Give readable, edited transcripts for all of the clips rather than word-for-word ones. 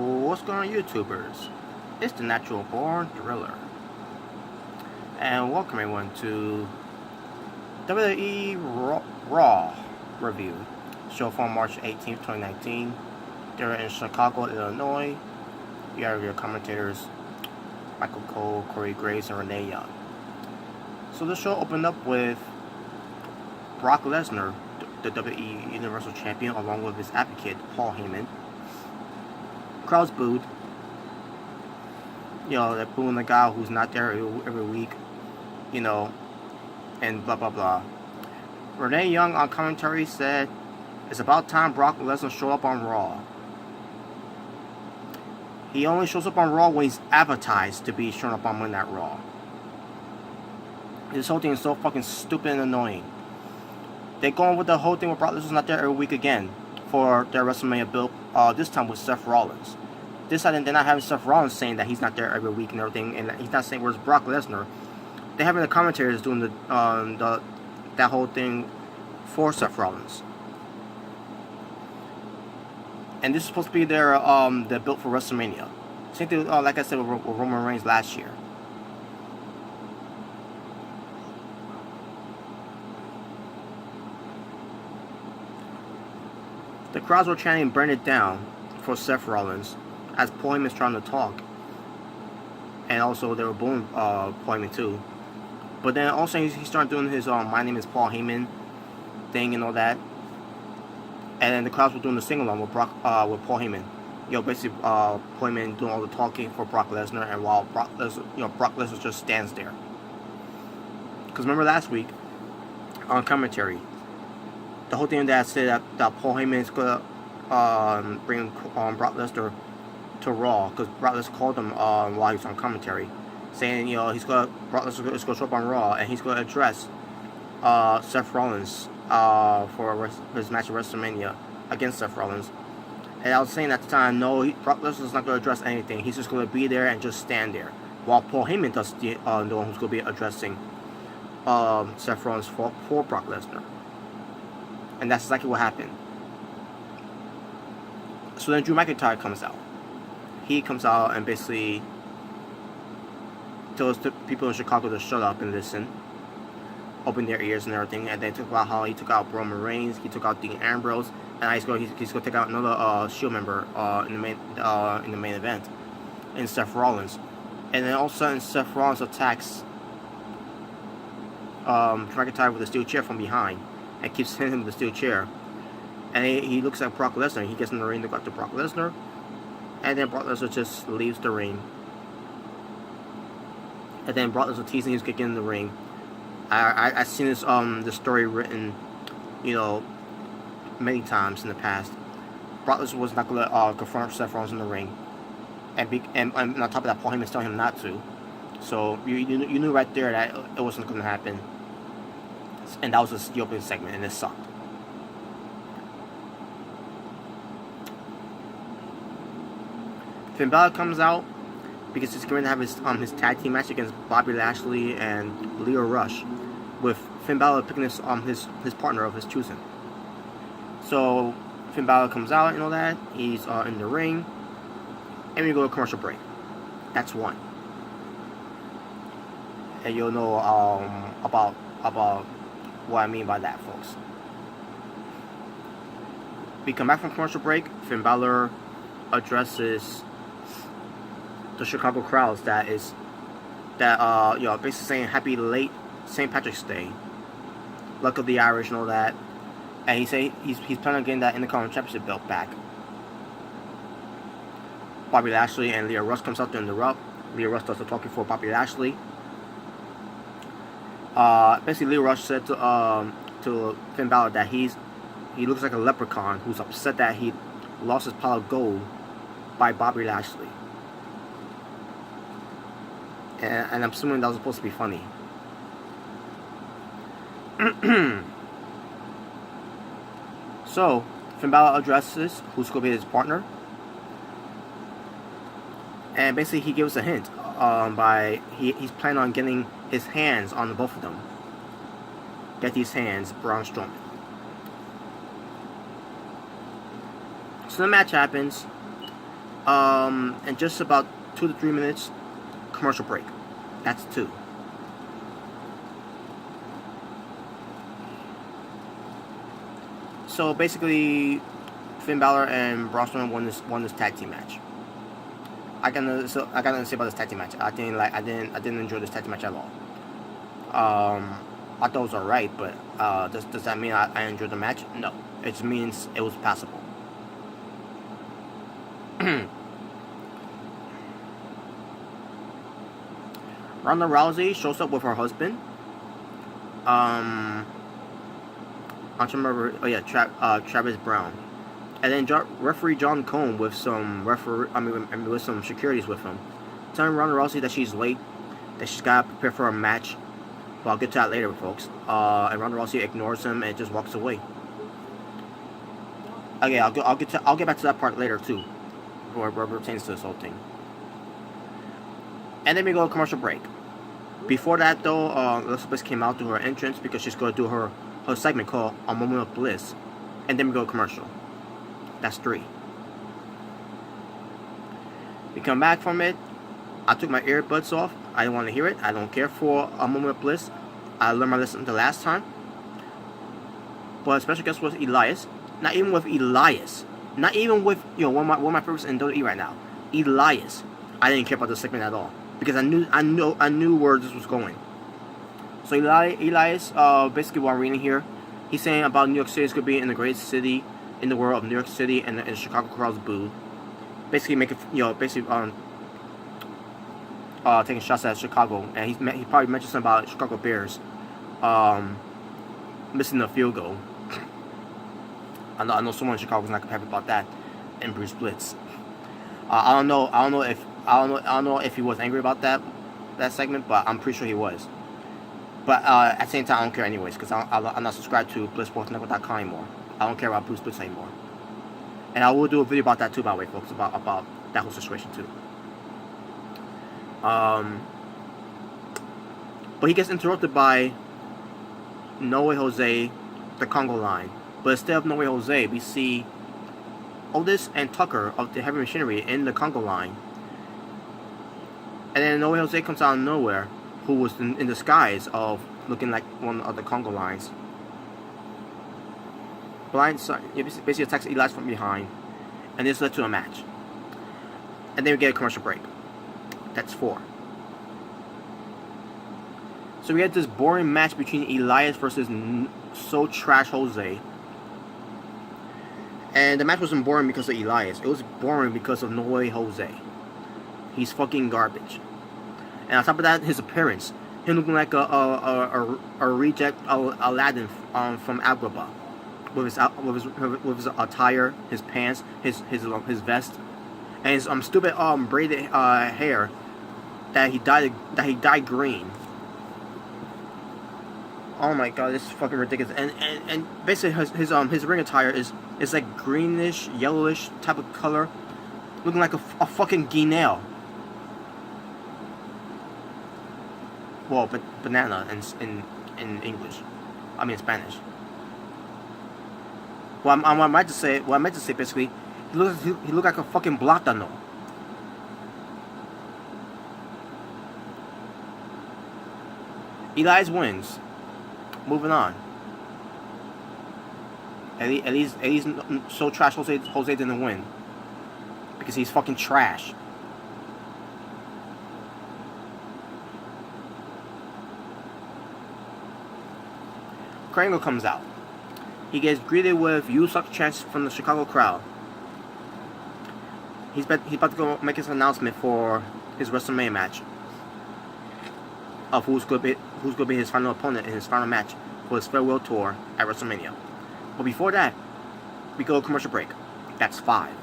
What's going on, YouTubers? It's the Natural Born Thriller, and welcome everyone to WWE RAW review, show from March 18th, 2019. They're in Chicago, Illinois. You have your commentators Michael Cole, Corey Graves, and Renee Young. So the show opened up with Brock Lesnar, the WWE Universal Champion, along with his advocate Paul Heyman. Crowds booed. They're booing the guy who's not there every week, and blah blah blah. Renee Young on commentary said, "It's about time Brock Lesnar showed up on Raw. He only shows up on Raw when he's advertised to be showing up on Monday Night Raw." This whole thing is so fucking stupid and annoying. They're going with the whole thing where Brock Lesnar's not there every week again for their WrestleMania build, this time with Seth Rollins. This time they're not having Seth Rollins saying that he's not there every week and everything, and he's not saying where's Brock Lesnar. They're having the commentators doing that whole thing for Seth Rollins. And this is supposed to be their built for WrestleMania. Same thing, like I said, with Roman Reigns last year. The crowds were chanting "Burn it down" for Seth Rollins as Paul Heyman is trying to talk, and also they were booing Paul Heyman too. But then also he started doing his "My name is Paul Heyman" thing and all that, and then the crowds were doing the sing along with Paul Heyman. Basically Paul Heyman doing all the talking for Brock Lesnar, and while Brock Lesnar just stands there. Because remember last week on commentary, the whole thing that said that Paul Heyman is gonna bring Brock Lesnar to Raw, because Brock Lesnar called him while he was on commentary, saying Brock Lesnar is gonna show up on Raw and he's gonna address Seth Rollins for his match at WrestleMania against Seth Rollins. And I was saying at the time, no, Brock Lesnar's not gonna address anything. He's just gonna be there and just stand there, while Paul Heyman does the one who's gonna be addressing Seth Rollins for Brock Lesnar. And that's exactly what happened. So then Drew McIntyre comes out. He comes out and basically tells the people in Chicago to shut up and listen, open their ears and everything. And then talk about how he took out Roman Reigns, he took out Dean Ambrose, and he's going to take out another Shield member in the main event, in Seth Rollins. And then all of a sudden Seth Rollins attacks McIntyre with a steel chair from behind, and keeps hitting him with the steel chair. And he looks at Brock Lesnar. He gets in the ring to go after Brock Lesnar. And then Brock Lesnar just leaves the ring. And then Brock Lesnar teasing he's getting in the ring. I've seen this story written, many times in the past. Brock Lesnar was not going to confront Seth Rollins in the ring. And on top of that, Paul Heyman's telling him not to. So you knew right there that it wasn't going to happen. And that was just the opening segment, and it sucked. Finn Balor comes out because he's going to have his tag team match against Bobby Lashley and Leo Rush, with Finn Balor picking his partner of his choosing. So Finn Balor comes out and all that. He's in the ring, and we go to commercial break. That's one. And you'll know about what I mean by that, folks. We come back from commercial break. Finn Balor addresses the Chicago crowds basically saying happy late St. Patrick's Day, luck of the Irish and all that. And he's planning on getting that Intercontinental Championship belt back. Bobby Lashley and Leo Rush comes out to interrupt. Leo Rush does the talking for Bobby Lashley. Basically, Leo Rush said to Finn Balor that he looks like a leprechaun who's upset that he lost his pile of gold by Bobby Lashley. And I'm assuming that was supposed to be funny. So Finn Balor addresses who's going to be his partner, and basically he gives a hint by he's planning on getting his hands on both of them. Get these hands, Braun Strowman. So the match happens. And just about 2 to 3 minutes, commercial break. That's 2. So basically, Finn Balor and Braun Strowman won this tag team match. I got nothing to say about this tag team match. I didn't enjoy this tag team match at all. I thought it was alright, but does that mean I enjoyed the match? No. It just means it was passable. Ronda Rousey shows up with her husband. I don't remember. Oh yeah, Travis Brown, and then referee John Cone with some with some securities with him, telling Ronda Rousey that she's late, that she's gotta prepare for a match. But I'll get to that later, folks. And Ronda Rousey ignores him and just walks away. Okay, I'll get back to that part later too, where it pertains to this whole thing. And then we go to commercial break. Before that, though, Elizabeth came out to her entrance because she's going to do her segment called A Moment of Bliss. And then we go to commercial. That's 3. We come back from it. I took my earbuds off. I didn't want to hear it. I don't care for A Moment of Bliss. I learned my lesson the last time. But special guest was Elias. Not even with Elias. Not even with, one of my favorites in WWE right now. Elias. I didn't care about the segment at all. Because I knew where this was going. So Elias, basically what I'm reading here, he's saying about New York City is going to be in the greatest city in the world of New York City, and the Chicago crowd's boo. Basically making, taking shots at Chicago, and he probably mentioned something about Chicago Bears, missing the field goal. I know someone in Chicago's not happy about that, and Bruce Blitz. I don't know if he was angry about that segment, but I'm pretty sure he was. But at the same time, I don't care anyways, because I'm not subscribed to BlitzSportsNetwork.com anymore. I don't care about Bruce Blitz anymore. And I will do a video about that too, by the way, folks, about that whole situation too. But he gets interrupted by No Way Jose, the Congo line. But instead of No Way Jose, we see Otis and Tucker of the Heavy Machinery in the Congo line. And then No Way Jose comes out of nowhere, who was in disguise of looking like one of the Congo lines. Basically attacks Elias from behind, and this led to a match. And then we get a commercial break. That's 4. So we had this boring match between Elias versus So Trash Jose. And the match wasn't boring because of Elias. It was boring because of No Way Jose. He's fucking garbage. And on top of that, his appearance. Him looking like a reject Aladdin from Agrabah. With his attire, his pants, his vest, and his stupid braided hair that he dyed green. Oh my god, this is fucking ridiculous. And basically his ring attire is like greenish, yellowish type of color, looking like a fucking guinea. Well, but banana in English. I mean Spanish. What I meant to say basically, he looked like a fucking plátano. Elias wins. Moving on. At least So Trash Jose didn't win. Because he's fucking trash. Kringle comes out. He gets greeted with "You suck" chants from the Chicago crowd. He's about to go make his announcement for his WrestleMania match of who's going to be his final opponent in his final match for his farewell tour at WrestleMania. But before that, we go to commercial break. That's 5.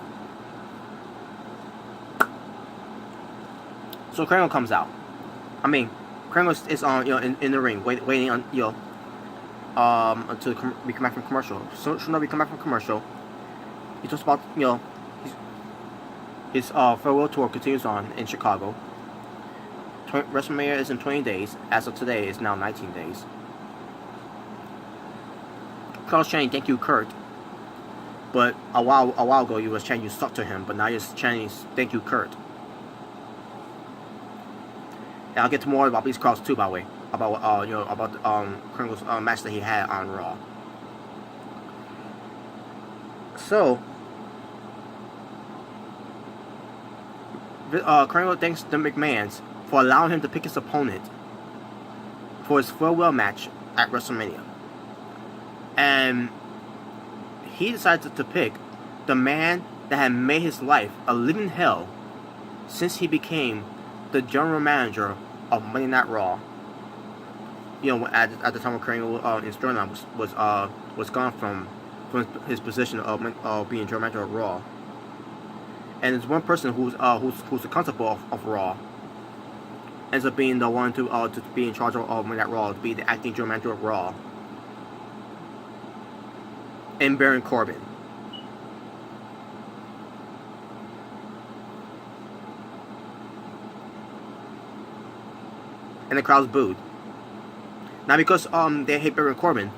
So Kringle comes out. I mean, Kringle is on in the ring waiting on until we come back from commercial. So we come back from commercial. He talks about his farewell tour continues on in Chicago. WrestleMania is in 20 days. As of today, it's now 19 days. Carl Shane, thank you, Kurt. But a while ago, you was chanting "you suck" to him, but now you're chanting "thank you, Kurt." And I'll get to more about these cards too, by the way, about about Kurt Angle's match that he had on Raw. So, Kurt Angle thanks the McMahons for allowing him to pick his opponent for his farewell match at WrestleMania, and he decided to pick the man that had made his life a living hell since he became the general manager of Monday Night Raw. You know, at the time when Kurt Angle in storyline was gone from his position of being general manager of Raw, and there's one person who's the constable of Raw ends up being the one to be in charge of Monday Night Raw, to be the acting general manager of Raw. And Baron Corbin. And the crowd's booed. Not because they hate Baron Corbin,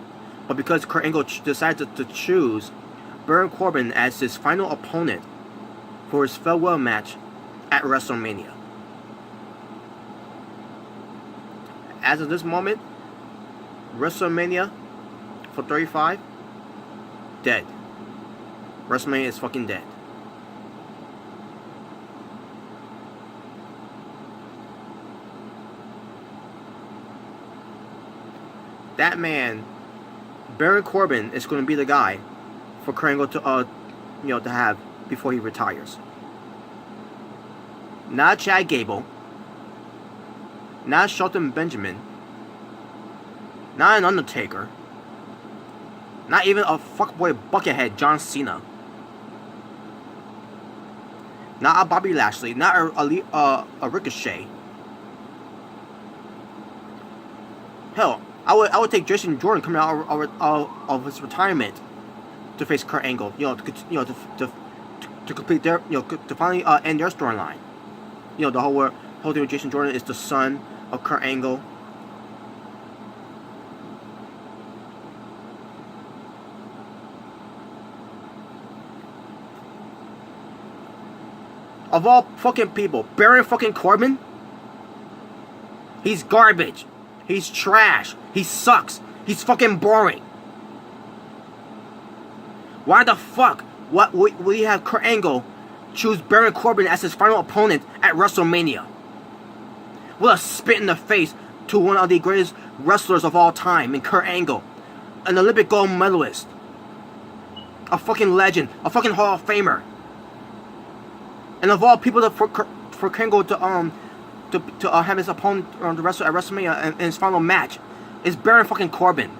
but because Kurt Angle decided to choose Baron Corbin as his final opponent for his farewell match at WrestleMania. As of this moment, WrestleMania for 35, dead. WrestleMania is fucking dead. That man, Baron Corbin, is going to be the guy for Kurt Angle to have before he retires. Not Chad Gable, not Shelton Benjamin, not an Undertaker, not even a fuckboy buckethead John Cena, not a Bobby Lashley, not a Ricochet. Hell, I would take Jason Jordan coming out of his retirement to face Kurt Angle, to complete their, to finally end their storyline. The whole thing with Jason Jordan is the son of Kurt Angle. Of all fucking people, Baron fucking Corbin? He's garbage. He's trash. He sucks. He's fucking boring. Why the fuck would he have Kurt Angle choose Baron Corbin as his final opponent at WrestleMania? What a spit in the face to one of the greatest wrestlers of all time in Kurt Angle. An Olympic gold medalist. A fucking legend. A fucking Hall of Famer. And of all people for Kurt Angle to have his opponent to wrestle at WrestleMania in his final match is Baron fucking Corbin.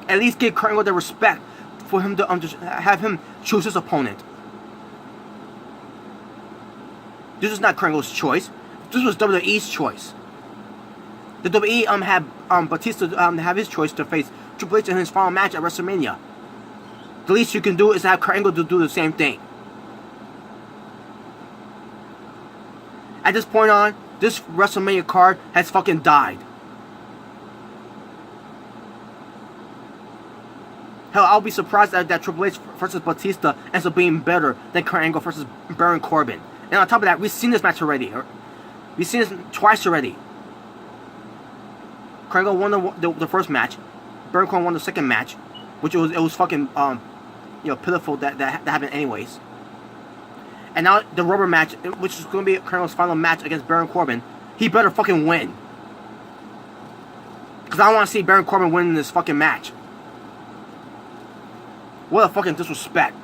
At least give Kurt Angle the respect for him to just have him choose his opponent. This was not Kurt Angle's choice. This was WWE's choice. The WWE had Batista have his choice to face Triple H in his final match at WrestleMania. The least you can do is have Kurt Angle to do the same thing. At this point on, this WrestleMania card has fucking died. Hell, I'll be surprised that Triple H versus Batista ends up being better than Kurt Angle versus Baron Corbin. And on top of that, we've seen this match already. We've seen this twice already. Kurt Angle won the first match. Baron Corbin won the second match, which it was fucking pitiful that happened anyways. And now the rubber match, which is going to be Kurt Angle's final match against Baron Corbin, he better fucking win. Because I don't want to see Baron Corbin winning this fucking match. What a fucking disrespect.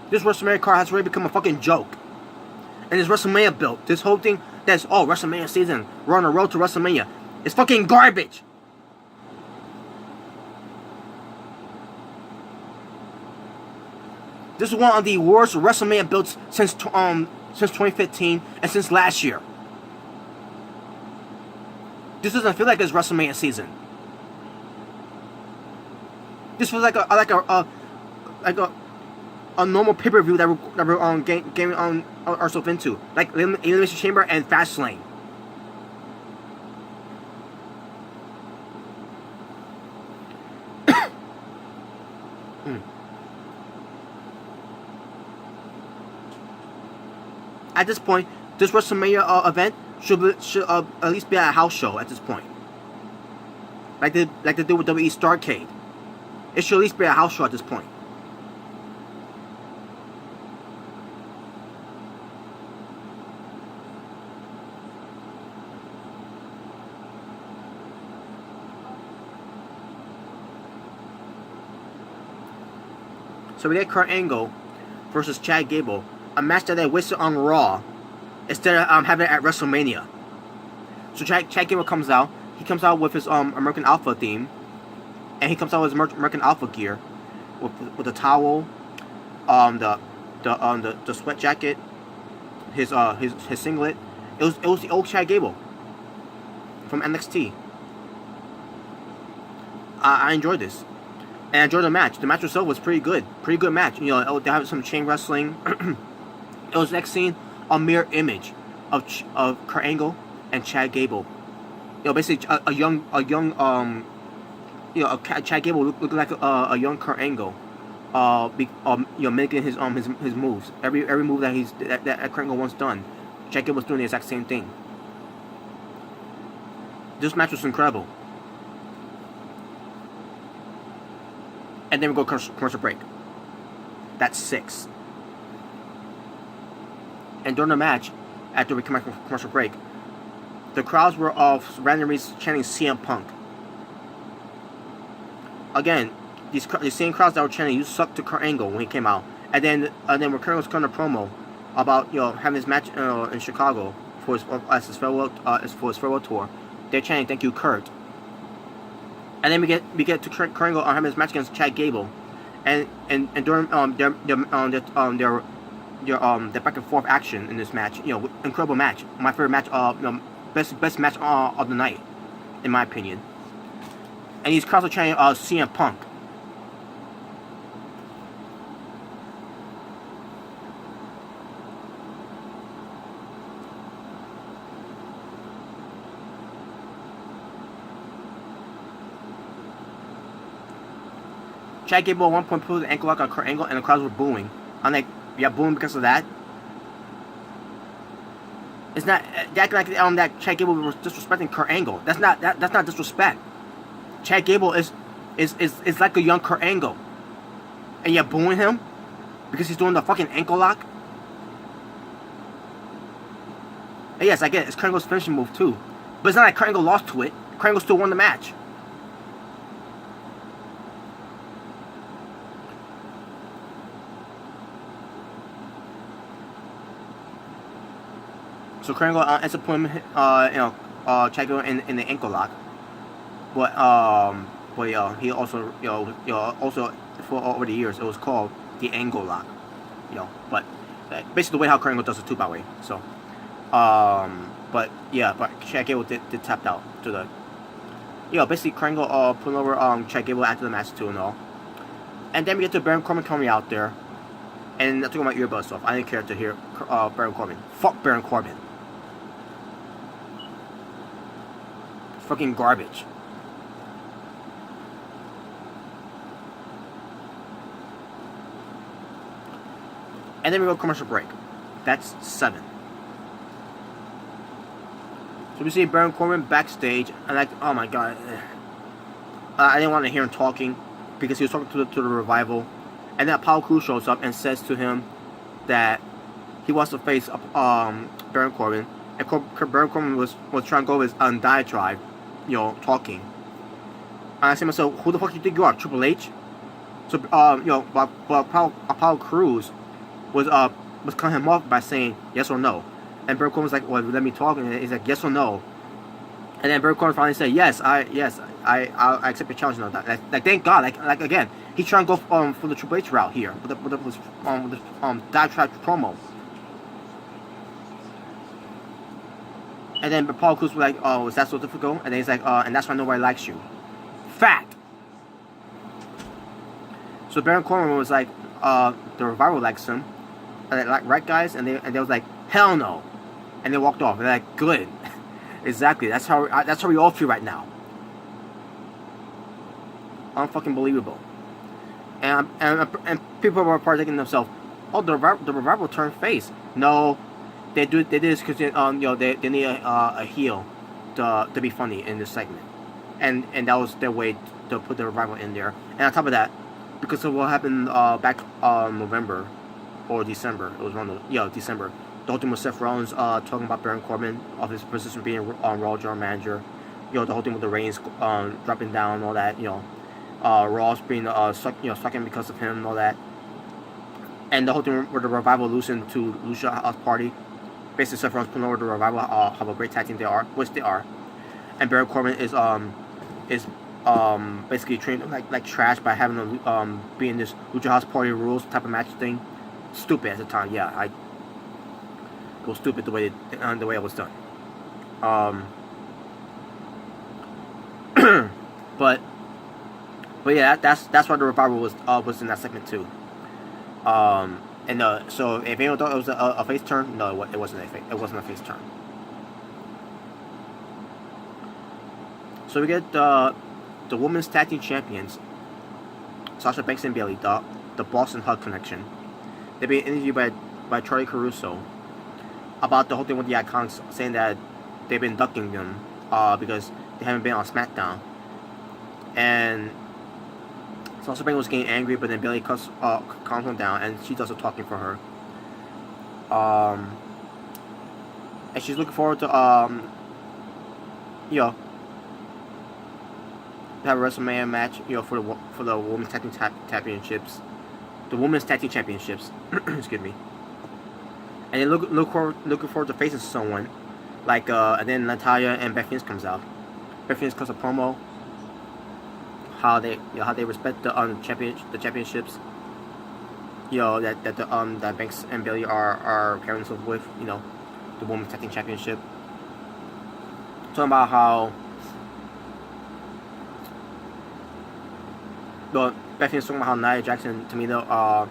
This WrestleMania card has already become a fucking joke. And this WrestleMania build, this whole thing that's, WrestleMania season, we're on the road to WrestleMania, it's fucking garbage. This is one of the worst WrestleMania builds since 2015 and since last year. This doesn't feel like it's WrestleMania season. This was like a normal pay-per-view that we're getting on ourselves into, like Elimination Chamber and Fastlane. At this point, this WrestleMania event should at least be a house show at this point. Like they do with WWE Starrcade. It should at least be a house show at this point. So we get Kurt Angle versus Chad Gable, a match that they wasted on Raw instead of having it at WrestleMania. So Chad Gable comes out. He comes out with his American Alpha theme, and he comes out with his American Alpha gear, with the towel, the sweat jacket, his singlet. It was the old Chad Gable from NXT. I enjoyed this. And I enjoyed the match. The match itself was pretty good. Pretty good match. You know, they have some chain wrestling. It was next scene a mirror image of Kurt Angle and Chad Gable. You know, basically a young Chad Gable looked like a young Kurt Angle. You know, making his moves. Every move that Kurt Angle once done, Chad Gable was doing the exact same thing. This match was incredible. And then we go commercial break. That's 6. And during the match, after we come back from commercial break, the crowds were off randomly chanting CM Punk. Again, these same crowds that were chanting "You suck" to Kurt Angle when he came out, and then when Kurt Angle was cutting a promo about having his match in Chicago for his farewell tour, they're chanting "Thank you, Kurt." And then we get to Kurt Angle having his match against Chad Gable, and during their back and forth action in this match, incredible match, my favorite match, best match of the night, in my opinion. And these crowds are chanting CM Punk. Chad Gable at one point put an ankle lock on Kurt Angle, and the crowds were booing. I'm like, yeah, booing because of that. It's not that that Chad Gable was disrespecting Kurt Angle. That's not disrespect. Chad Gable is like a young Kurt Angle, and you're booing him because he's doing the fucking ankle lock. And yes, I get it. It's Kurt Angle's finishing move too, but it's not like Kurt Angle lost to it. Kurt Angle still won the match. So Kurt Angle ends up putting Chad Gable in the ankle lock, but he also also for over the years it was called the angle lock, but basically the way how Kurt Angle does it too, by the way. So but Chad Gable did tap out to the basically Kurt Angle putting over Chad Gable after the match too and all, and then we get to Baron Corbin coming out there, and I took my earbuds off. I didn't care to hear Baron Corbin. Fuck Baron Corbin. Fucking garbage. And then we go commercial break. That's 7. So we see Baron Corbin backstage, and oh my god, I didn't want to hear him talking because he was talking to the Revival, and then Apollo Crews shows up and says to him that he wants to face Baron Corbin, and Baron Corbin was trying to go with his diatribe. Talking. And I said to myself, who the fuck do you think you are, Triple H? So, Apollo Crews was cutting him off by saying yes or no. And Baron Corbin was like, well, let me talk. And he's like, yes or no. And then Baron Corbin finally said, yes, I accept your challenge. Like, thank God. Like again, he's trying to go for the Triple H route here with the diatribe promo. And then Paul Cruz was like, oh, is that so difficult? And then he's like, and that's why nobody likes you. Fact. So Baron Corbin was like, the Revival likes him, like, right, guys, and they was like, hell no, and they walked off. And they're like, good, exactly. That's how we all feel right now. Unfucking believable. And people were partaking themselves. Oh, the Revival turned face. No, they did this because they need a heel to be funny in this segment, and that was their way to put the Revival in there. And on top of that, because of what happened back November or December, it was around December. The whole thing with Seth Rollins talking about Baron Corbin of his position being Raw General Manager. The whole thing with the Reigns dropping down and all that. Raw's being sucking because of him and all that. And the whole thing with the Revival losing to Lucha House Party. Basically, Seth Rollins putting over the Revival, how a great tag team they are, which they are. And Baron Corbin is basically treated like trash by having to be in this Lucha House Party rules type of match thing. Stupid at the time, yeah. It was stupid the way it was done. But yeah, that's why the Revival was in that segment too. So if anyone thought it was a face turn, no, it wasn't a face turn. So we get the women's tag team champions, Sasha Banks and Bayley, the Boston Hug connection. They've been interviewed by Charlie Caruso about the whole thing with the Iconics, saying that they've been ducking them because they haven't been on SmackDown. And Sasha Banks was getting angry, but then Bayley calms him down, and she does the talking for her. And she's looking forward to have a WrestleMania match, for the women's tag team championships, the women's tag team championships. Excuse me. And then looking forward to facing someone, like and then Natalya and Beth Phoenix comes out. Beth Phoenix cuts a promo. How they respect the championships. That Banks and Bayley are pairing themselves with. The women's tag team championship. Talking about how. Well, Beth Phoenix talking about how Nia Jax and Tamina how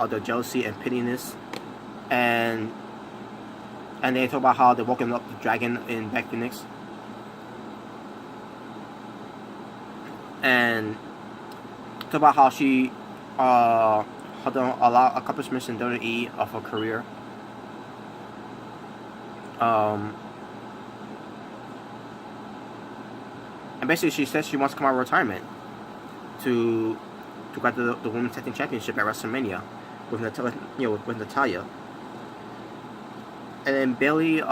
the jealousy and pittiness, and they talk about how they're walking up the dragon in Beth Phoenix. And talk about how she had a lot of accomplishments in WWE of her career. And basically, she says she wants to come out of retirement to grab the women's tag team championship at WrestleMania with Natalya. And then Bayley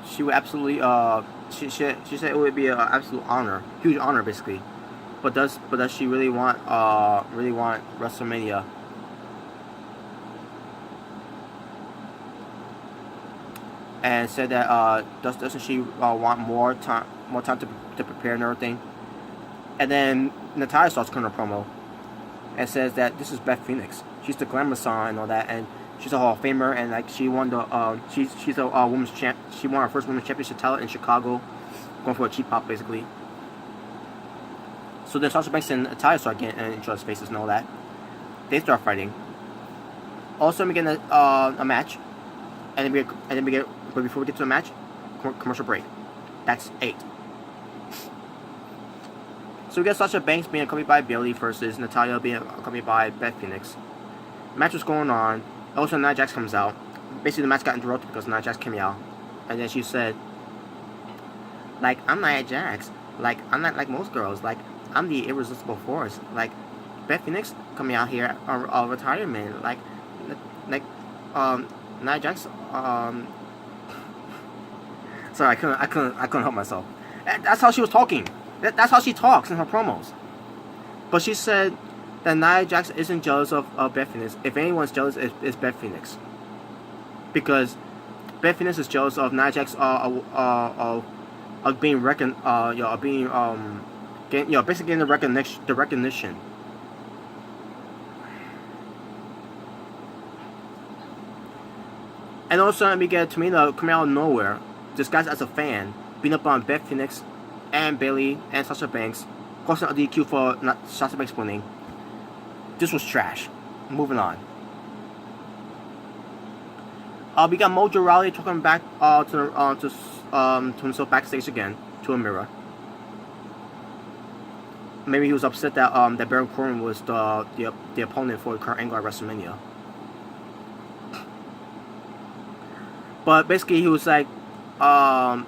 she would absolutely she said it would be an absolute honor, huge honor basically. But does she really want WrestleMania? And said that doesn't she want more time to prepare and everything. And then Natalya starts cutting a promo and says that this is Beth Phoenix. She's the glamour sign and all that, and she's a Hall of Famer, and like she won the she's a women's champ. She won her first women's championship title in Chicago, going for a cheap pop basically. So then Sasha Banks and Natalya start getting in each other's faces and all that. They start fighting. Also, we get a match, and then we get. But before we get to the match, commercial break. That's 8. So we get Sasha Banks being accompanied by Bayley versus Natalya being accompanied by Beth Phoenix. The match was going on. Also, Nia Jax comes out. Basically, the match got interrupted because Nia Jax came out. And then she said, like, I'm Nia Jax. Like, I'm not like most girls. Like, I'm the irresistible force. Like, Beth Phoenix coming out here on retirement. Like, Nia Jax, sorry, I couldn't help myself. That's how she was talking. That's how she talks in her promos. But she said that Nia Jax isn't jealous of Beth Phoenix. If anyone's jealous, it's Beth Phoenix. Because Beth Phoenix is jealous of Nia Jax of being basically getting the recognition. And all of a sudden we get Tamina coming out of nowhere disguised as a fan, beating up on Beth Phoenix and Bayley and Sasha Banks, causing a DQ for Sasha Banks winning. This was trash. Moving on. We got Mojo Rawley talking back to himself backstage again to a mirror. Maybe he was upset that that Baron Corbin was the opponent for Kurt Angle at WrestleMania. But basically, he was like talking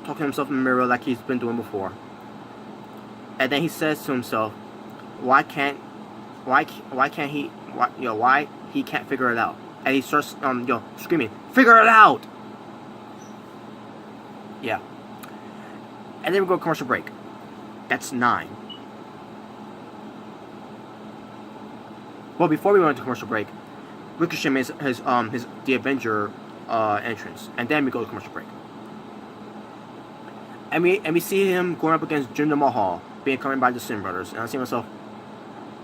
to himself in the mirror like he's been doing before. And then he says to himself, why he can't figure it out? And he starts screaming, "Figure it out!" Yeah. And then we go to commercial break. That's 9. Well, before we went to commercial break, Ricochet made his The Avenger entrance, and then we go to commercial break. And we see him going up against Jinder Mahal, being coming by the Sin Brothers, and I see myself,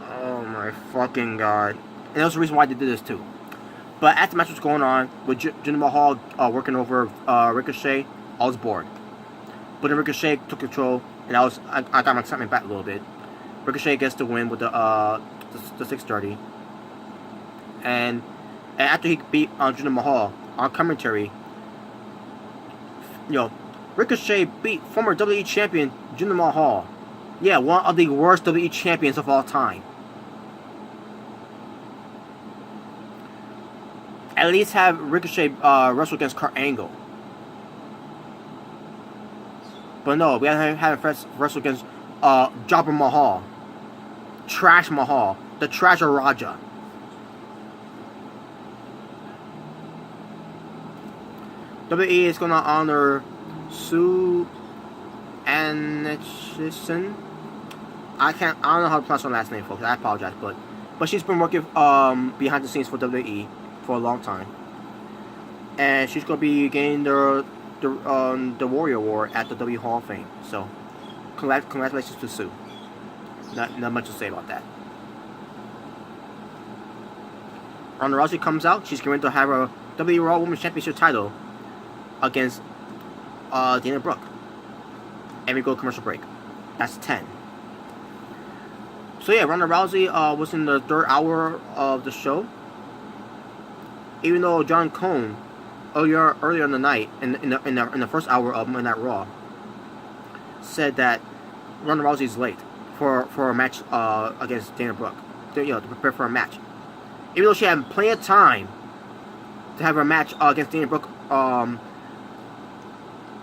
oh my fucking god! And that was the reason why they did this too. But as the match was going on, with Jinder Mahal working over Ricochet, I was bored. But then Ricochet took control, and I got my excitement back a little bit. Ricochet gets the win with the 630. And after he beat Jinder Mahal on commentary, Ricochet beat former WWE champion Jinder Mahal. Yeah, one of the worst WWE champions of all time. At least have Ricochet wrestle against Kurt Angle. But no, we have him wrestle against Jobber Mahal. Trash Mahal. The Trasher Raja. WWE is going to honor Sue Anchison. I don't know how to pronounce her last name, folks. I apologize, but she's been working behind the scenes for WWE for a long time, and she's going to be getting the Warrior Award at the WWE Hall of Fame. So, congratulations to Sue. Not much to say about that. Ronda Rousey comes out. She's going to have her WWE Raw Women's Championship title against Dana Brooke. And we go to commercial break. That's 10. So yeah, Ronda Rousey was in the 3rd hour of the show. Even though John Cone earlier in the night, in the 1st hour of Monday Night Raw, said that Ronda Rousey's late for a match against Dana Brooke. To prepare for a match. Even though she had plenty of time to have a match against Dana Brooke, and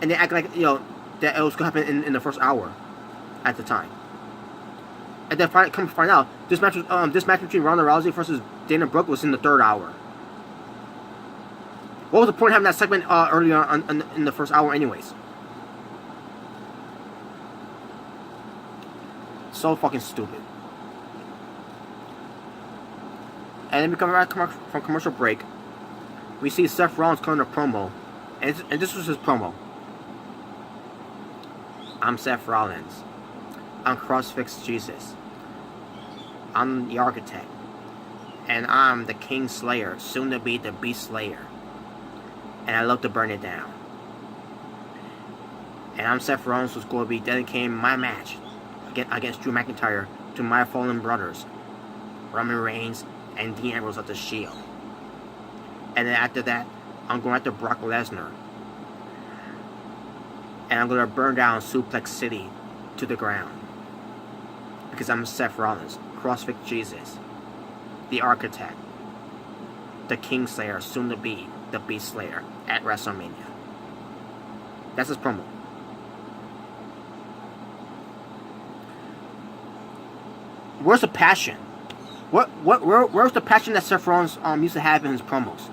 they act like that it was going to happen in the 1st hour at the time. And then come to find out, this match between Ronda Rousey versus Dana Brooke was in the 3rd hour. What was the point of having that segment earlier on in the 1st hour, anyways? So fucking stupid. And then we come back from commercial break. We see Seth Rollins cutting a promo, and this was his promo. I'm Seth Rollins. I'm CrossFix Jesus. I'm the architect. And I'm the King Slayer, soon to be the Beast Slayer. And I love to burn it down. And I'm Seth Rollins, who's going to be dedicating my match against Drew McIntyre to my fallen brothers, Roman Reigns and Dean Ambrose of the Shield. And then after that, I'm going after Brock Lesnar. And I'm going to burn down Suplex City to the ground. Because I'm Seth Rollins, CrossFit Jesus, the Architect, the King Slayer, soon to be the Beast Slayer at WrestleMania. That's his promo. Where's the passion? Where's the passion that Seth Rollins used to have in his promos?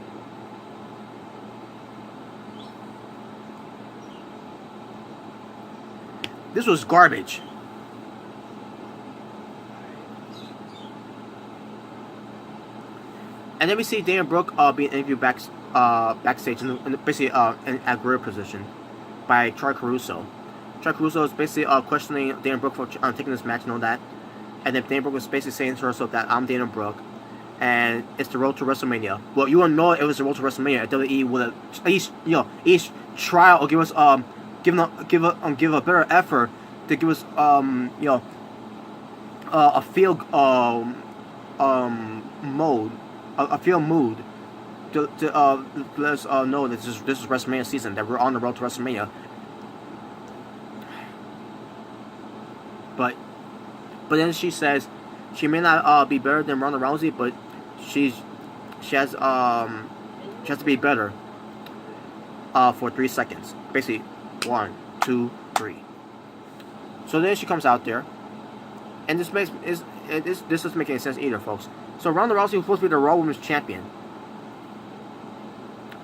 This was garbage. And then we see Dana Brooke being interviewed backstage, basically in a gorilla position by Troy Caruso. Troy Caruso is basically questioning Dana Brooke for taking this match and all that. And then Dana Brooke was basically saying to herself that I'm Dana Brooke, and it's the road to WrestleMania. Well, you wouldn't know it was the road to WrestleMania if WWE would have at least try or give us give a better effort to give us a field mode, a field mood to let us know that this is WrestleMania season, that we're on the road to WrestleMania. But then she says she may not be better than Ronda Rousey, but she has to be better for 3 seconds. Basically, 1, 2, 3. So then she comes out there, and this doesn't make any sense either, folks. So Ronda Rousey was supposed to be the Raw Women's Champion,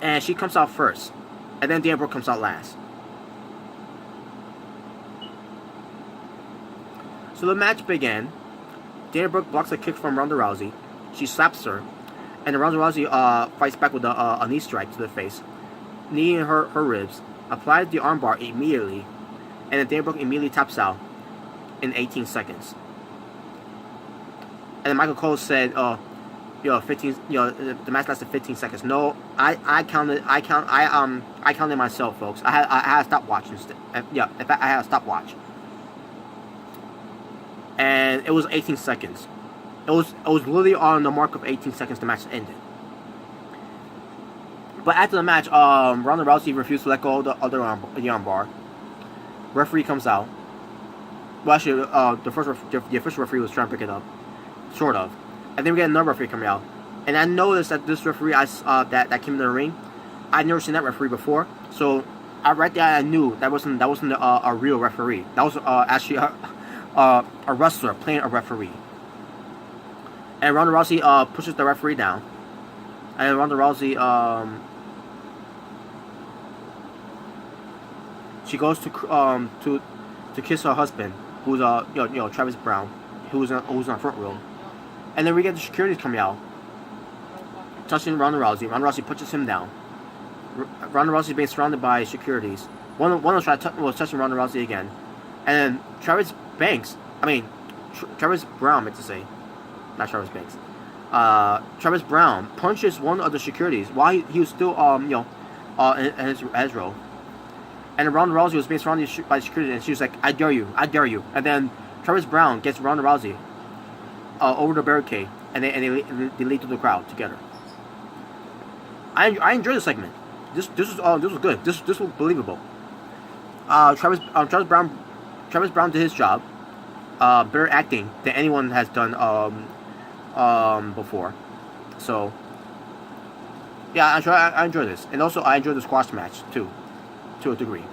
and she comes out first, and then Dana Brooke comes out last. So the match began. Dana Brooke blocks a kick from Ronda Rousey. She slaps her, and Ronda Rousey fights back with a knee strike to the face, kneeing her ribs, applies the armbar immediately, and then Dana Brooke immediately taps out in 18 seconds. And then Michael Cole said, 15, the match lasted 15 seconds. No, I counted myself, folks. I had a stopwatch instead. Yeah, in fact, I had a stopwatch. And it was 18 seconds. It was literally on the mark of 18 seconds the match ended. But after the match, Ronda Rousey refused to let go of the armbar. Referee comes out. Well, actually, the official referee was trying to pick it up, sort of. And then we get another referee coming out. And I noticed that this referee that came in the ring, I'd never seen that referee before. So right there, I knew that wasn't a real referee. That was actually a wrestler playing a referee. And Ronda Rousey pushes the referee down. And Ronda Rousey she goes to kiss her husband, who's Travis Brown, who's on the front row. And then we get the securities coming out, touching Ronda Rousey. Ronda Rousey pushes him down. Ronda Rousey being surrounded by securities. One of them was touching Ronda Rousey again. And then Travis Brown, meant to say, not Travis Banks. Travis Brown punches one of the securities while he was still in his row. And Ronda Rousey was being surrounded by security, and she was like, I dare you. And then Travis Brown gets Ronda Rousey over the barricade, and they lead to the crowd together. I enjoyed the segment. This was good. This was believable. Travis Brown did his job. Better acting than anyone has done before. So yeah, I enjoy this, and also I enjoy the squash match too, to a degree.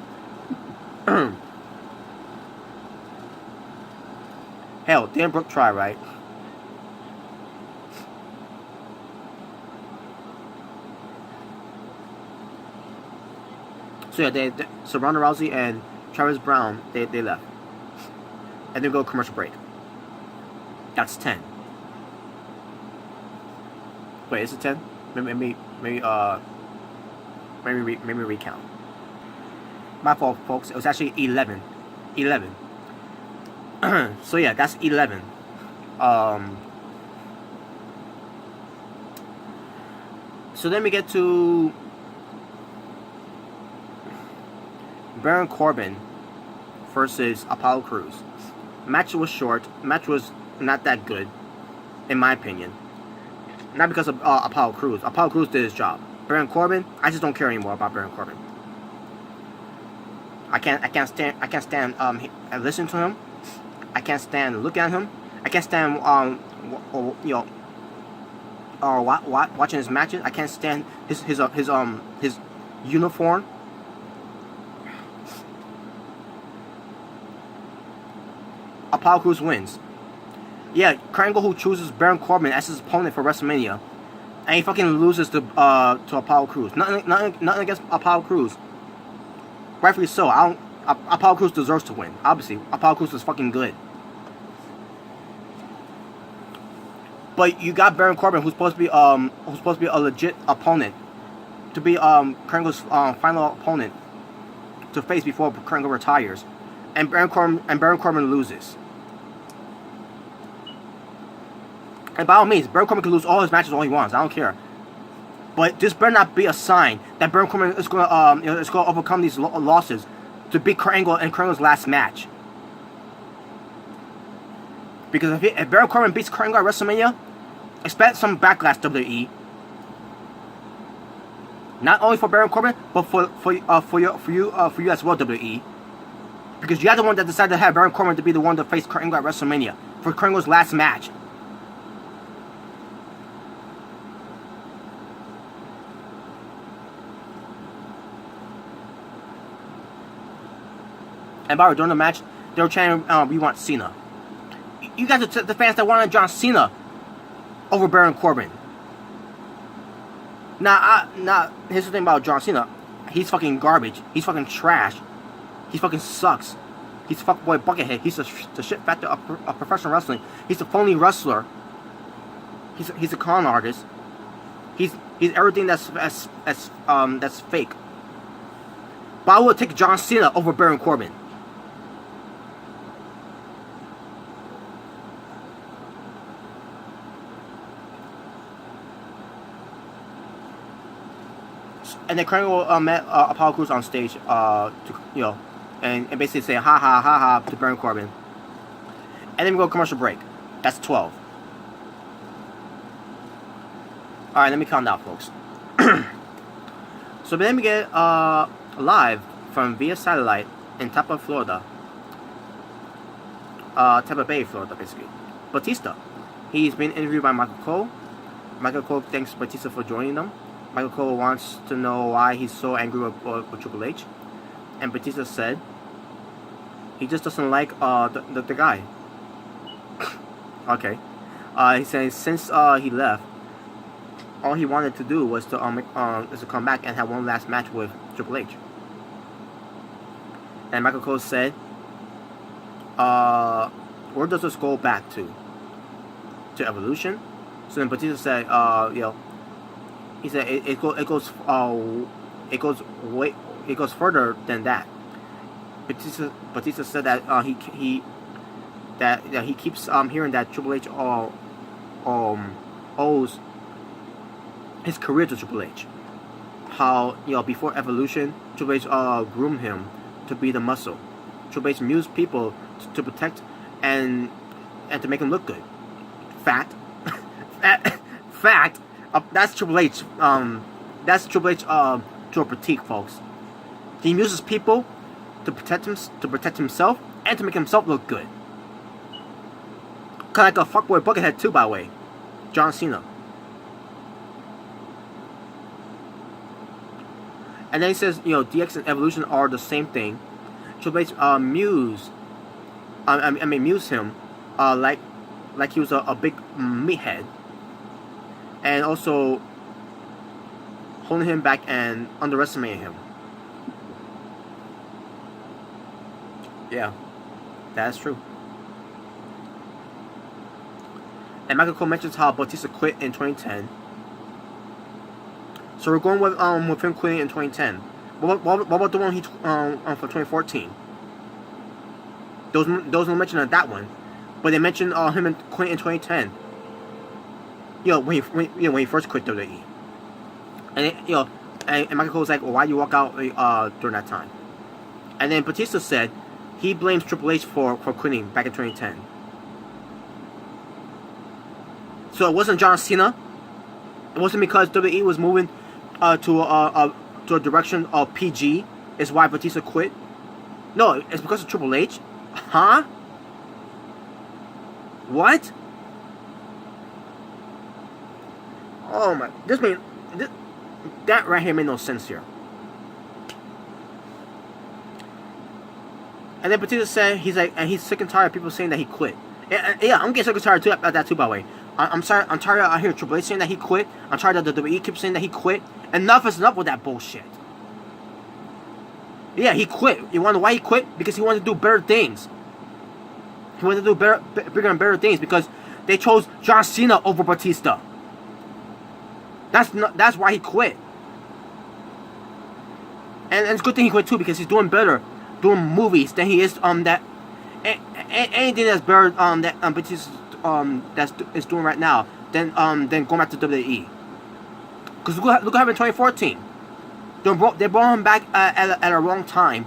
Hell, Dana Brooke tried, right? So yeah, so Ronda Rousey and Travis Brown, they left, and then go commercial break. That's 10. Wait, is it 10? Maybe recount. My fault, folks. It was actually 11. 11. So yeah, that's 11. So then we get to Baron Corbin versus Apollo Crews. Match was short. Match was not that good, in my opinion. Not because of Apollo Crews. Apollo Crews did his job. Baron Corbin, I just don't care anymore about Baron Corbin. I can't stand listen to him. I can't stand look at him. I can't stand watching his matches. I can't stand his uniform. Apollo Crews wins. Yeah, Krangle, who chooses Baron Corbin as his opponent for WrestleMania, and he fucking loses to Apollo Crews. Nothing against Apollo Crews. Rightfully so. Apollo Crews deserves to win. Obviously, Apollo Crews is fucking good. But you got Baron Corbin, who's supposed to be a legit opponent, to be Krangle's final opponent to face before Krangle retires, and Baron Corbin loses. And by all means, Baron Corbin can lose all his matches all he wants. I don't care. But this better not be a sign that Baron Corbin is going to is going to overcome these losses to beat Kurt Angle in Kurt Angle's last match. Because if Baron Corbin beats Kurt Angle at WrestleMania, expect some backlash, WWE. Not only for Baron Corbin, but for you as well, WWE. Because you're the one that decided to have Baron Corbin to be the one to face Kurt Angle at WrestleMania for Kurt Angle's last match. And by the way, during the match, they were chanting, "We want Cena." You guys are the fans that wanted John Cena over Baron Corbin. Now, here's the thing about John Cena. He's fucking garbage. He's fucking trash. He fucking sucks. He's a fuckboy buckethead. He's the shit factor of professional wrestling. He's a phony wrestler. He's a con artist. He's everything that's fake. But I would take John Cena over Baron Corbin. And then Kurt Angle met Apollo Crews on stage, and basically say ha ha ha ha to Baron Corbin. And then we go commercial break. That's 12. Alright, let me count down, folks. So then we get live from via satellite in Tampa, Florida. Tampa Bay, Florida, basically. Batista. He's been interviewed by Michael Cole. Michael Cole thanks Batista for joining them. Michael Cole wants to know why he's so angry with Triple H. And Batista said he just doesn't like the guy. Okay. He said since he left, all he wanted to do was to come back and have one last match with Triple H. And Michael Cole said, where does this go back to? To Evolution? So then Batista said, he said it goes further than that. Batista said that he keeps hearing that Triple H owes his career to Triple H. How before Evolution, Triple H groomed him to be the muscle. Triple H mused people to protect and to make him look good. Fact. That's Triple H. That's Triple H to a critique, folks. He uses people to protect himself and to make himself look good. Kind of like a fuckboy buckethead too, by the way. John Cena. And then he says, DX and Evolution are the same thing. Triple H mused him like he was a big meathead. And also holding him back and underestimating him. Yeah, that's true. And Michael Cole mentions how Batista quit in 2010. So we're going with him quitting in 2010. What about the one he for 2014? Those don't mention that one, but they mentioned him quitting in 2010. When he first quit WWE. And and Michael Cole was like, well, why you walk out during that time? And then Batista said he blames Triple H for quitting back in 2010. So it wasn't John Cena. It wasn't because WWE was moving to a direction of PG. Is why Batista quit. No, it's because of Triple H. Huh? What? Oh my! That right here made no sense here. And then Batista said he's sick and tired of people saying that he quit. Yeah, I'm getting sick and tired about that too. By the way, I'm sorry. I'm tired of hearing Triple H saying that he quit. I'm tired of the WWE keeps saying that he quit. Enough is enough with that bullshit. Yeah, he quit. You wonder why he quit? Because he wanted to do better things. He wanted to do bigger and better things because they chose John Cena over Batista. That's why he quit. And it's a good thing he quit too because he's doing better doing movies than he is anything that's better that Batista is doing right now than going back to WWE. Because look what happened in 2014. They brought him back at a wrong time,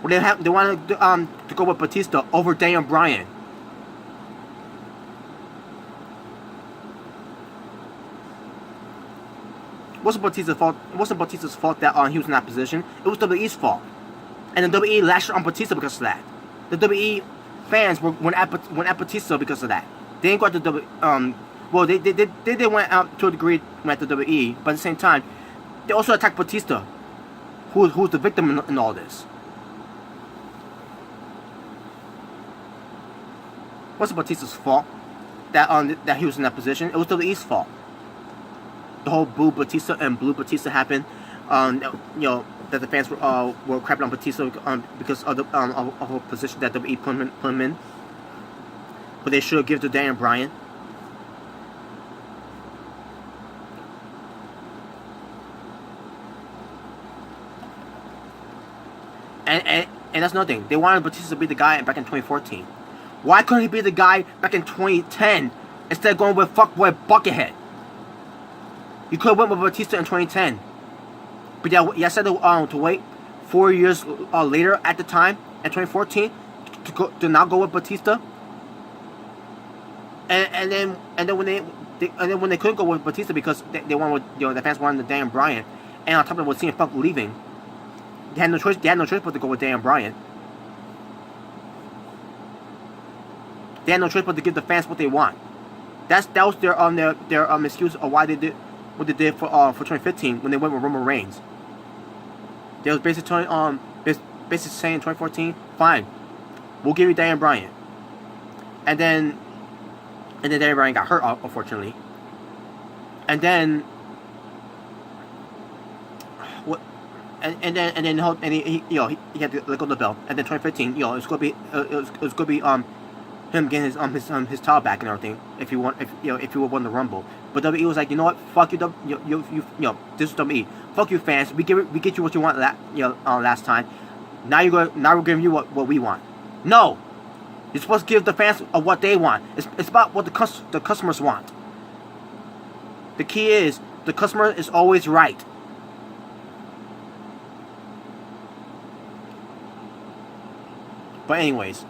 where they wanted to go with Batista over Daniel Bryan. Wasn't Batista's fault that he was in that position. It was WWE's fault, and the WWE lashed on Batista because of that. The WWE fans went at Batista because of that. They didn't go to WWE. Well, they went out to a degree at the WWE, but at the same time, they also attacked Batista, who's the victim in all this. Wasn't Batista's fault that he was in that position. It was WWE's fault. The whole boo Batista and blue Batista happened. That the fans were crapping on Batista because of a position that WWE put him in. But they should have given to Daniel Bryan. And that's another thing. They wanted Batista to be the guy back in 2014. Why couldn't he be the guy back in 2010 instead of going with fuckboy Buckethead? You could have went with Batista in 2010. But yeah, you said to wait 4 years later at the time, in 2014, to not go with Batista. And then when they couldn't go with Batista because they wanted, the fans wanted the Daniel Bryan, and on top of it, with CM Punk leaving, they had no choice. They had no choice but to go with Daniel Bryan. They had no choice but to give the fans what they want. That was their excuse of why they did what they did for 2015 when they went with Roman Reigns. They was basically saying 2014, fine, we'll give you Daniel Bryan. And then Daniel Bryan got hurt, unfortunately. And then what? And then he had to let go of the belt. And then 2015, it was gonna be him getting his title back and everything if he would won the Rumble. But WWE was like, you know what? Fuck you, this is WWE. Fuck you, fans. We get you what you want last time. Now we're giving you what we want. No, you're supposed to give the fans what they want. It's about what the customers want. The key is the customer is always right. But anyways.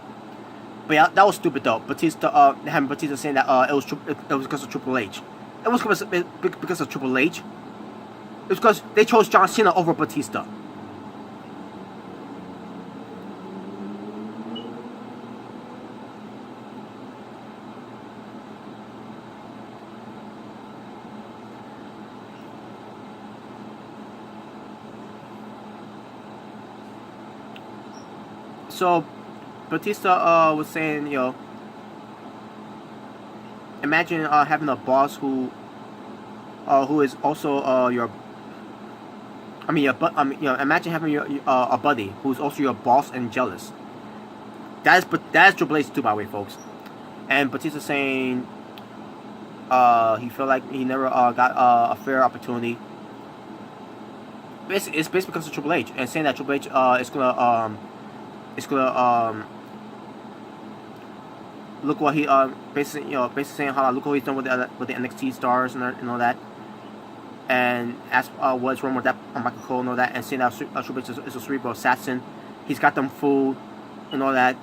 But yeah, that was stupid though. Having Batista saying that it was because of Triple H. It was because of Triple H. It was because they chose John Cena over Batista. So Batista was saying, imagine having a boss who is also imagine having a buddy who's also your boss and jealous. That is Triple H too, by the way, folks. And Batista saying he felt like he never got a fair opportunity. It's basically because of Triple H, and saying that Triple H is gonna look what he basically saying how look what he's done with the NXT stars and all that, and ask what's wrong with that Michael Cole and all that, and saying that Triple H is a cerebral assassin. He's got them fooled and all that,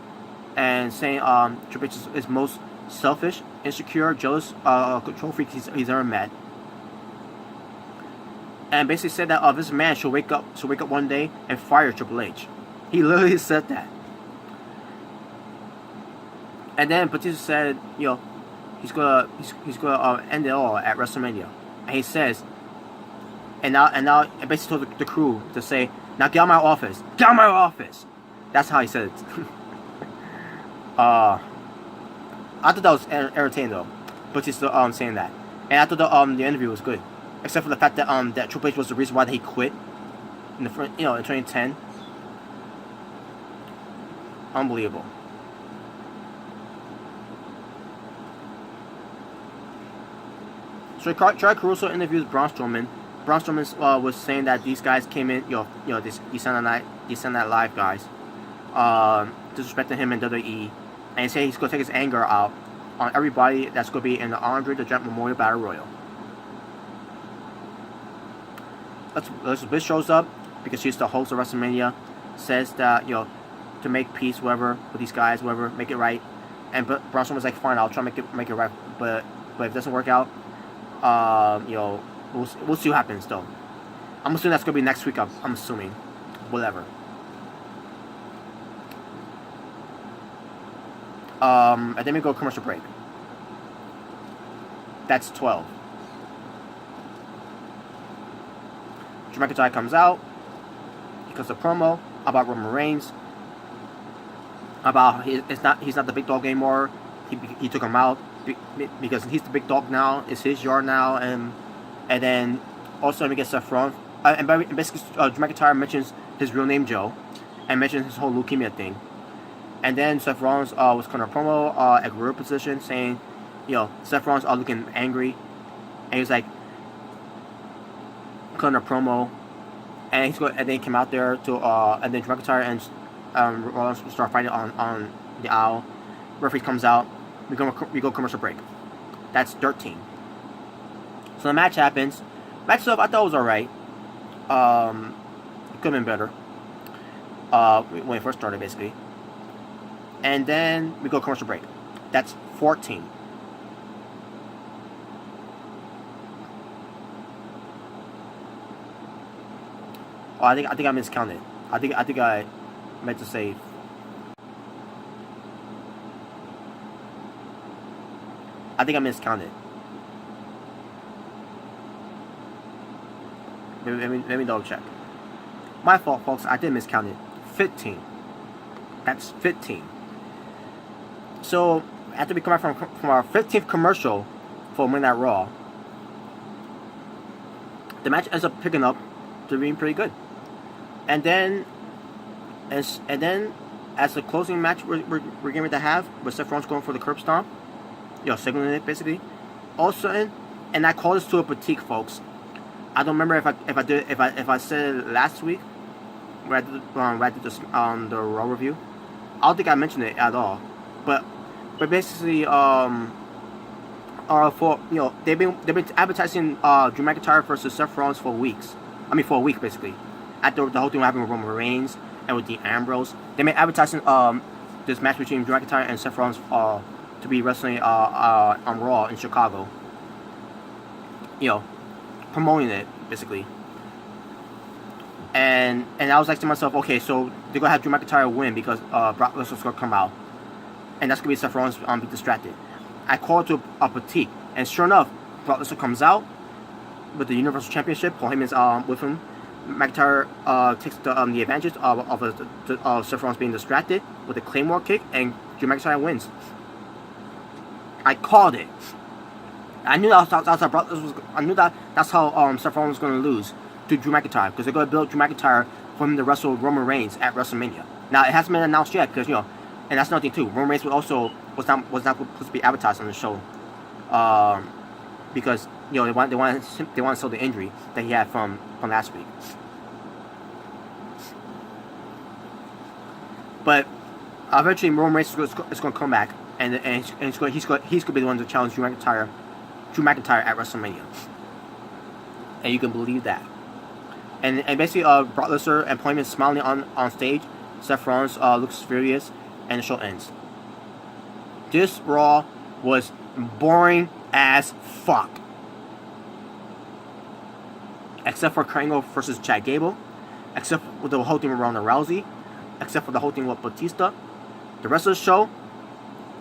and saying Triple H is most selfish, insecure, jealous, control freak he's ever met. And basically said that this man should wake up one day and fire Triple H. He literally said that. And then Batista said, he's gonna end it all at WrestleMania. And he says, and now basically told the crew to say, now get out of my office. Get out of my office. That's how he said it. I thought that was entertaining though. Batista saying that. And I thought the interview was good. Except for the fact that that Triple H was the reason why he quit in the in 2010. Unbelievable. So Chad Caruso interviews Braun Strowman. Braun Strowman was saying that these guys came in, these Sunday Night Live guys, disrespecting him in WWE, and he said he's gonna take his anger out on everybody that's going to be in the Andre the Giant Memorial Battle Royal. Elizabeth shows up because she's the host of WrestleMania, says that, you know, to make peace, whatever, with these guys, whatever, make it right. And Braun Strowman was like, fine, I'll try to make it right, but if it doesn't work out, you know, we'll see what happens though. I'm assuming that's gonna be next week. I'm assuming, whatever. And then we go commercial break. That's 12. Drew McIntyre comes out. He cuts a promo about Roman Reigns. About he's not the big dog anymore. He took him out because he's the big dog now. It's his yard now, and then also we get Seth Rollins. And basically, Drew McIntyre mentions his real name Joe, and mentions his whole leukemia thing. And then Seth Rollins was cutting a promo at gorilla position, saying, you know, Seth Rollins looking angry, and he was like cutting a promo, and then he came out there to and then Drew McIntyre and Rollins start fighting on the aisle. Referee comes out. We go commercial break. That's 13. So the match happens. Match itself, I thought was alright. It could have been better. When it first started, basically. And then we go commercial break. That's 14. Oh, I think I miscounted. I think I meant to say. I think I miscounted. Let me double check. My fault, folks. I did miscount it. 15. That's 15. So after we come back from our 15th commercial for Monday Night Raw, the match ends up picking up to being pretty good. And then as the closing match we're getting ready to have, with Seth Rollins going for the curb stomp, you know, signaling it basically. All of a sudden, and I call this to a boutique, folks. I don't remember if I said it last week where I did this the Raw review. I don't think I mentioned it at all. But basically for, you know, they've been advertising Drew McIntyre versus Seth Rollins for weeks. I mean, for a week basically. After the whole thing happened with Roman Reigns and with Dean Ambrose, they've been advertising this match between Drew McIntyre and Seth Rollins to be wrestling on Raw in Chicago. You know, promoting it basically. And I was like to myself, okay, so they're gonna have Drew McIntyre win because Brock Lesnar's gonna come out, and that's gonna be Seth Rollins be distracted. I called to a boutique, and sure enough, Brock Lesnar comes out with the Universal Championship. Paul Heyman's with him. McIntyre takes the advantage of Seth Rollins being distracted with a Claymore kick, and Drew McIntyre wins. I called it. I knew that's how Seth Rollins was going to lose to Drew McIntyre, because they're going to build Drew McIntyre for him to wrestle Roman Reigns at WrestleMania. Now it hasn't been announced yet, because, you know, and that's another thing too. Roman Reigns was not supposed to be advertised on the show, because, you know, they want to sell the injury that he had from last week. But eventually Roman Reigns is going to come back, and he's going to be the one to challenge Drew McIntyre at WrestleMania, and you can believe that. And basically, Brock Lesnar and Paul Heyman smiling on stage. Seth Rollins looks furious, and the show ends. This Raw was boring as fuck, except for Kurt Angle versus Chad Gable, except for the whole thing with Ronda Rousey, except for the whole thing with Batista. The rest of the show,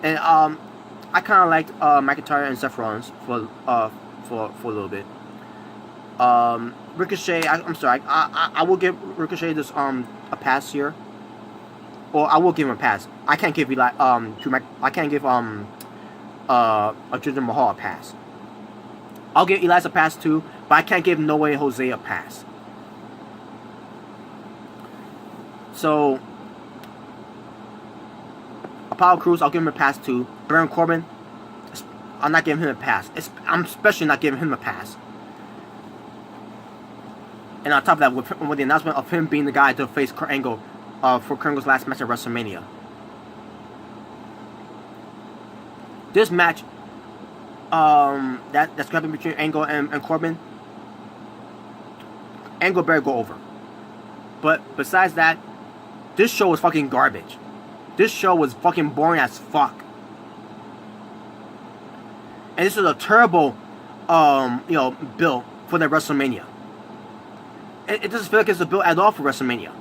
and I kind of liked McIntyre and Seth Rollins for a little bit. Ricochet, I'm sorry, I will give Ricochet this a pass here, or I will give him a pass. I can't give I can't give Jinder Mahal a pass. I'll give Elias a pass too, but I can't give No Way Jose a pass. So Apollo Crews, I'll give him a pass too. Baron Corbin, I'm not giving him a pass. I'm especially not giving him a pass. And on top of that, with the announcement of him being the guy to face Kurt Angle for Kurt Angle's last match at WrestleMania. this match, that's happening between Angle and Corbin, Angle better go over. But besides that, this show was fucking garbage. This show was fucking boring as fuck. And this is a terrible, build for the WrestleMania. It doesn't feel like it's a build at all for WrestleMania.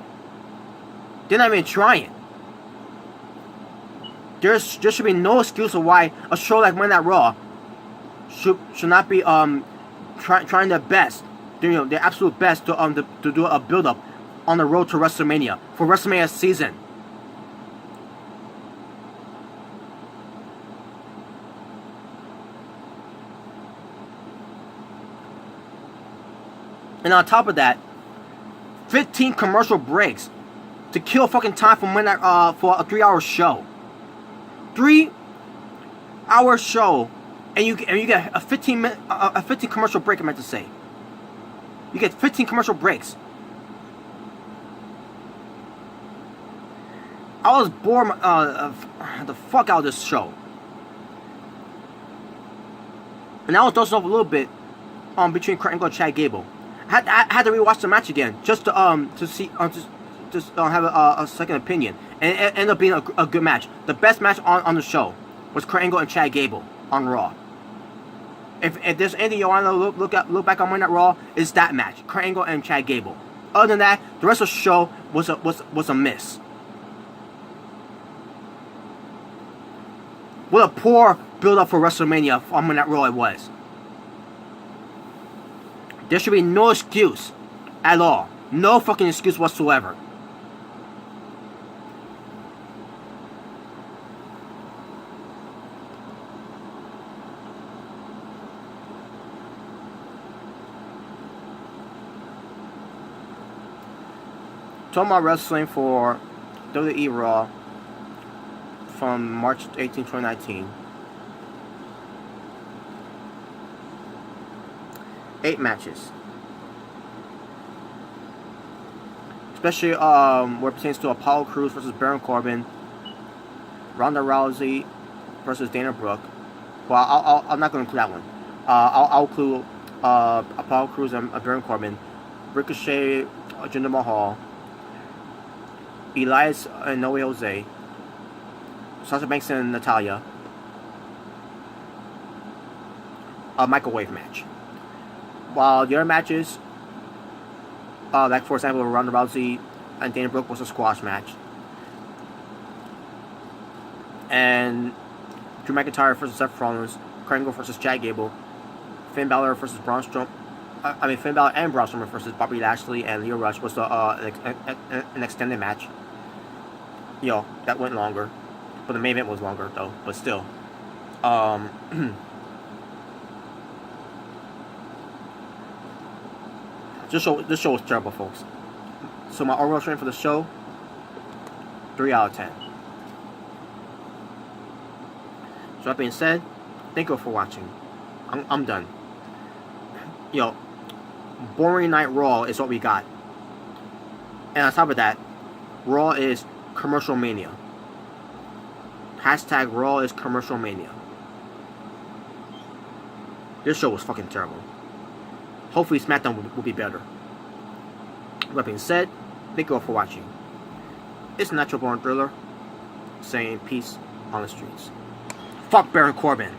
They're not even trying. There should be no excuse of why a show like Monday Night Raw should not be trying their best, their absolute best to do a build up on the road to WrestleMania for WrestleMania season. And on top of that, 15 commercial breaks to kill fucking time for for a 3-hour show. 3-hour show, and you get a 15 commercial break. I meant to say, you get 15 commercial breaks. I was bored the fuck out of this show, and I was dozing off a little bit between Kurt Angle and Chad Gable. I had to rewatch the match again just to see have a second opinion, and it ended up being a good match. The best match on the show was Kurt Angle and Chad Gable on Raw. If there's anything you want to look back on Monday Night Raw, it's that match, Kurt Angle and Chad Gable. Other than that, the rest of the show was a miss. What a poor build-up for WrestleMania on Monday Night Raw it was. There should be no excuse at all. No fucking excuse whatsoever. Talking about wrestling for WWE RAW from March 18, 2019. 8 matches. Especially where it pertains to Apollo Crews versus Baron Corbin, Ronda Rousey versus Dana Brooke. Well, I'm not going to include that one. I'll include Apollo Crews and Baron Corbin, Ricochet, Jinder Mahal, Elias and Noe Jose, Sasha Banks and Natalya, a microwave match. While the other matches, like for example, Ronda Rousey and Dana Brooke was a squash match, and Drew McIntyre versus Seth Rollins, Kurt Angle versus Chad Gable, Finn Balor versus Braun Strowman. Finn Balor and Braun Strowman versus Bobby Lashley and Leo Rush was an extended match. That went longer, but the main event was longer though. But still, this show was terrible, folks. So my overall rating for the show, 3 out of 10. So that being said, thank you for watching. I'm done. Boring Night Raw is what we got. And on top of that, Raw is CommercialMania. Hashtag Raw is CommercialMania. This show was fucking terrible. Hopefully SmackDown will be better. With that being said, thank you all for watching. It's Natural Born Thriller saying peace on the streets. Fuck Baron Corbin.